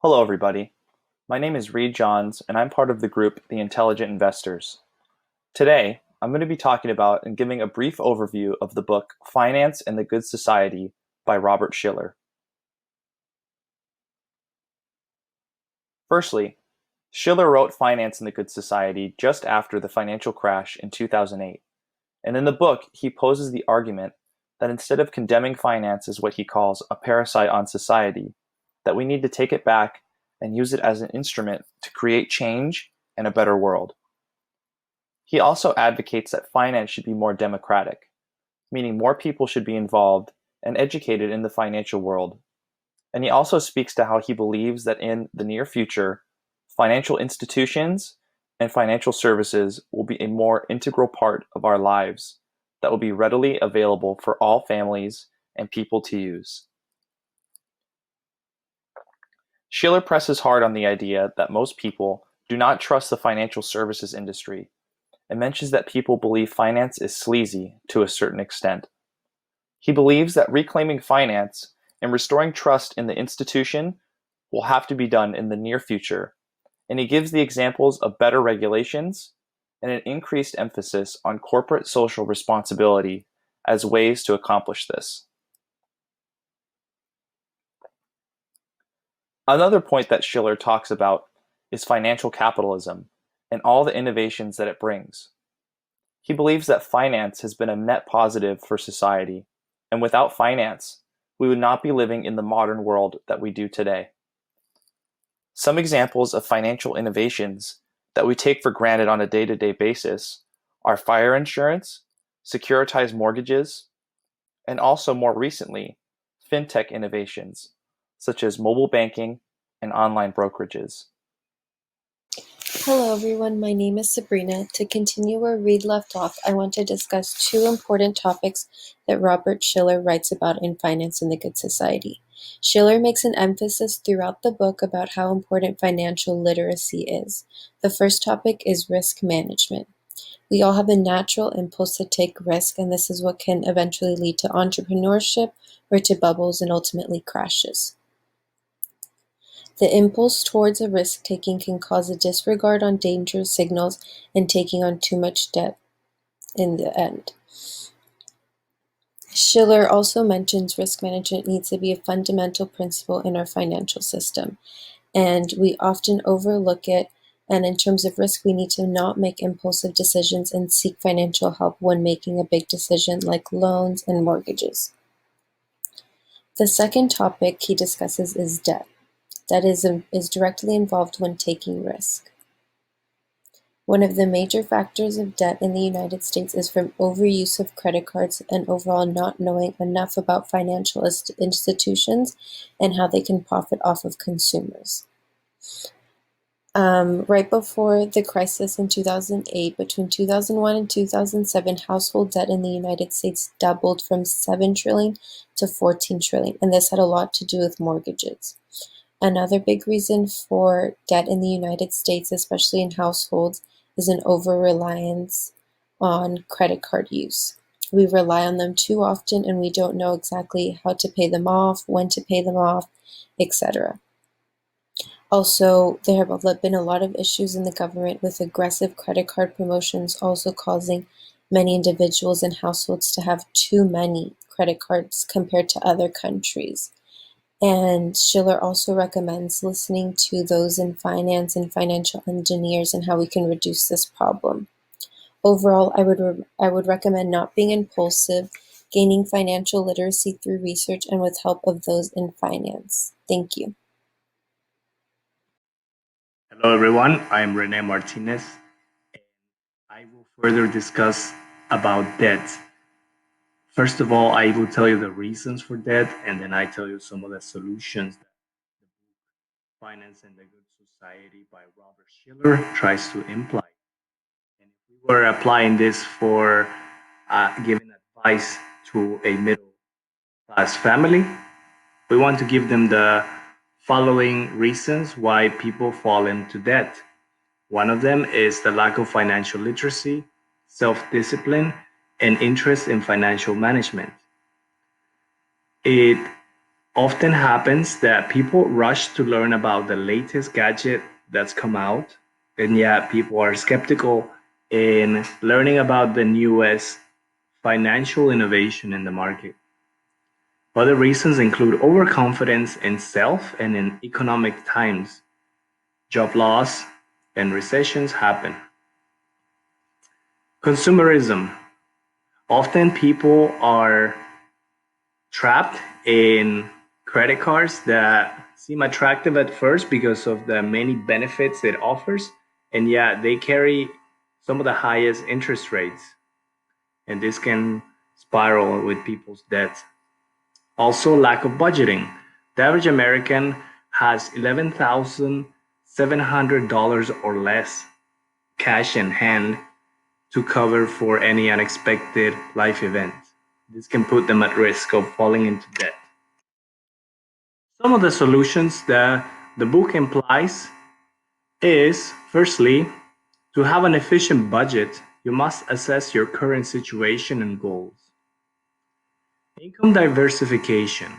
Hello, everybody. My name is Reed Johns, and I'm part of the group The Intelligent Investors. Today, I'm going to be talking about and giving a brief overview of the book Finance and the Good Society by Robert Shiller. Firstly, Shiller wrote Finance and the Good Society just after the financial crash in 2008, and in the book, he poses the argument that instead of condemning finance as what he calls a parasite on society, that we need to take it back and use it as an instrument to create change and a better world. He also advocates that finance should be more democratic, meaning more people should be involved and educated in the financial world. And he also speaks to how he believes that in the near future, financial institutions and financial services will be a more integral part of our lives that will be readily available for all families and people to use. Shiller presses hard on the idea that most people do not trust the financial services industry and mentions that people believe finance is sleazy to a certain extent. He believes that reclaiming finance and restoring trust in the institution will have to be done in the near future, and he gives the examples of better regulations and an increased emphasis on corporate social responsibility as ways to accomplish this. Another point that Shiller talks about is financial capitalism and all the innovations that it brings. He believes that finance has been a net positive for society, and without finance, we would not be living in the modern world that we do today. Some examples of financial innovations that we take for granted on a day-to-day basis are fire insurance, securitized mortgages, and also more recently, fintech innovations, such as mobile banking and online brokerages. Hello everyone, my name is Sabrina. To continue where Reed left off, I want to discuss two important topics that Robert Shiller writes about in Finance and the Good Society. Shiller makes an emphasis throughout the book about how important financial literacy is. The first topic is risk management. We all have a natural impulse to take risk, and this is what can eventually lead to entrepreneurship or to bubbles and ultimately crashes. The impulse towards a risk-taking can cause a disregard on danger signals and taking on too much debt in the end. Shiller also mentions risk management needs to be a fundamental principle in our financial system, and we often overlook it. And in terms of risk, we need to not make impulsive decisions and seek financial help when making a big decision like loans and mortgages. The second topic he discusses is debt. That is directly involved when taking risk. One of the major factors of debt in the United States is from overuse of credit cards and overall not knowing enough about financial institutions and how they can profit off of consumers. Right before the crisis in 2008, between 2001 and 2007, household debt in the United States doubled from 7 trillion to 14 trillion, and this had a lot to do with mortgages. Another big reason for debt in the United States, especially in households, is an over-reliance on credit card use. We rely on them too often and we don't know exactly how to pay them off, when to pay them off, etc. Also, there have been a lot of issues in the government with aggressive credit card promotions also causing many individuals and households to have too many credit cards compared to other countries. And Shiller also recommends listening to those in finance and financial engineers and how we can reduce this problem. Overall, I would recommend not being impulsive, gaining financial literacy through research and with help of those in finance. Thank you. Hello everyone, I'm Rene Martinez. I will further discuss about debt. First of all, I will tell you the reasons for debt, and then I tell you some of the solutions that the book Finance and the Good Society by Robert Shiller tries to imply. And if we were applying this for giving advice to a middle class family, we want to give them the following reasons why people fall into debt. One of them is the lack of financial literacy, self-discipline, and interest in financial management. It often happens that people rush to learn about the latest gadget that's come out, and yet people are skeptical in learning about the newest financial innovation in the market. Other reasons include overconfidence in self and in economic times. Job loss and recessions happen. Consumerism. Often people are trapped in credit cards that seem attractive at first because of the many benefits it offers, and yet they carry some of the highest interest rates, and this can spiral with people's debt. Also, lack of budgeting. The average American has $11,700 or less cash in hand to cover for any unexpected life event. This can put them at risk of falling into debt. Some of the solutions that the book implies is, firstly, to have an efficient budget, you must assess your current situation and goals. Income diversification.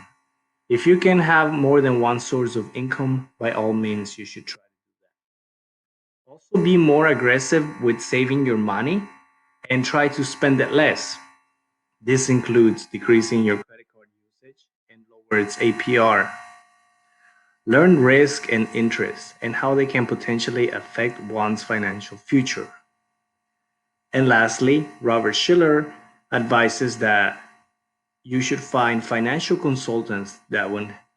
If you can have more than one source of income, by all means, you should try to do that. Also, be more aggressive with saving your money and try to spend it less. This includes decreasing your credit card usage and lower its APR. Learn risk and interest and how they can potentially affect one's financial future. And lastly, Robert Shiller advises that you should find financial consultants that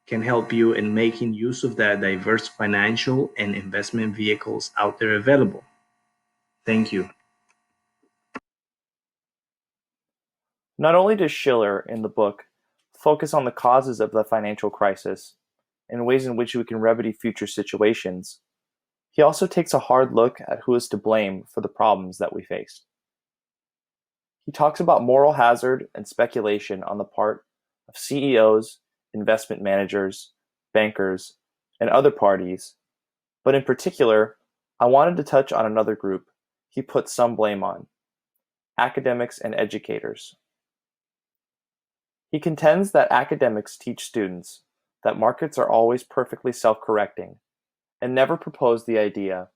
can help you in making use of the diverse financial and investment vehicles out there available. Thank you. Not only does Shiller, in the book, focus on the causes of the financial crisis and ways in which we can remedy future situations, he also takes a hard look at who is to blame for the problems that we face. He talks about moral hazard and speculation on the part of CEOs, investment managers, bankers, and other parties, but in particular, I wanted to touch on another group he puts some blame on: academics and educators. He contends that academics teach students that markets are always perfectly self-correcting and never propose the idea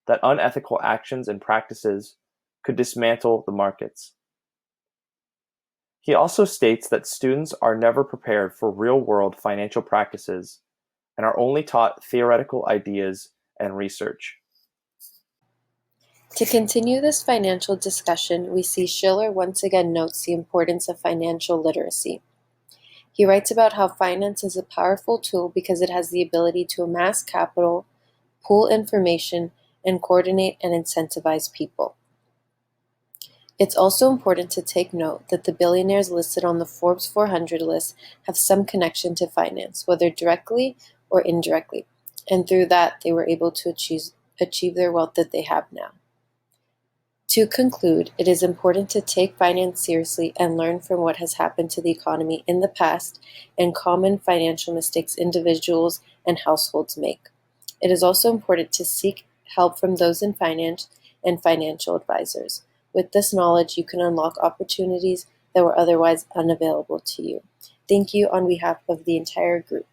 that unethical actions and practices could dismantle the markets. He also states that students are never prepared for real-world financial practices and are only taught theoretical ideas and research. To continue this financial discussion, we see Shiller once again notes the importance of financial literacy. He writes about how finance is a powerful tool because it has the ability to amass capital, pool information, and coordinate and incentivize people. It's also important to take note that the billionaires listed on the Forbes 400 list have some connection to finance, whether directly or indirectly, and through that they were able to achieve their wealth that they have now. To conclude, it is important to take finance seriously and learn from what has happened to the economy in the past and common financial mistakes individuals and households make. It is also important to seek help from those in finance and financial advisors. With this knowledge, you can unlock opportunities that were otherwise unavailable to you. Thank you on behalf of the entire group.